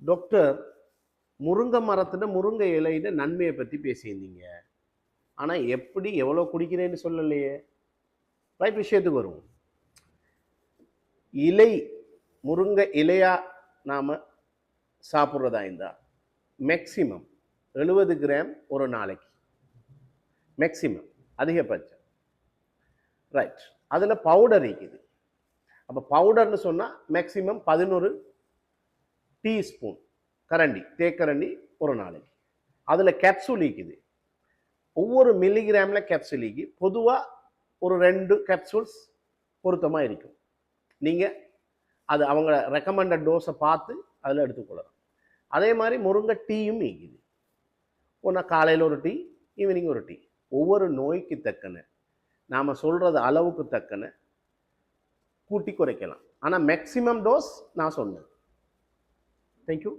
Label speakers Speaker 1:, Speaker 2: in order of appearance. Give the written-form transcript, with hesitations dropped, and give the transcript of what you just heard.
Speaker 1: Doctor, முருங்கை மரத்துல முருங்கை இலையில நன்மையை பத்தி பேசியிருந்தீங்க. ஆனா எப்படி எவ்வளவு குடிக்கிறேன்னு சொல்லலையே. ரைட், விஷயத்துக்கு வருவோம். இலை, முருங்கை இலையா நாம சாப்பிட்றதா இருந்தா மேக்சிமம் 70 கிராம் ஒரு நாளைக்கு, மேக்சிமம், அதிகபட்சம். ரைட், அதுல பவுடர் இருக்குது. அப்ப பவுடர்னு சொன்னா மேக்சிமம் 11 டீஸ்பூன், கரண்டி, தேக்கரண்டி ஒரு நாளைக்கு. அதுல கேப்சூல் இருக்குது. ஒவ்வொரு மில்லிகிராம்ல கேப்சூல் இருக்கு. பொதுவா ஒரு 2 கேப்சூல்ஸ் பொருத்தமா இருக்கும். நீங்க அது அவங்க ரெக்கமெண்டட் டோஸை பார்த்து அதில் எடுத்துக்கொள்ளலாம். அதே மாதிரி முருங்கை டீயும் இருக்குது. ஒன்றா காலையில் ஒரு டீ, ஈவினிங் ஒரு டீ. ஒவ்வொரு நோய்க்கு தக்கன நாம் சொல்கிறது அளவுக்கு தக்கன கூட்டி குறைக்கலாம். ஆனால் மேக்சிமம் டோஸ் நான் சொன்னேன். தேங்க்யூ.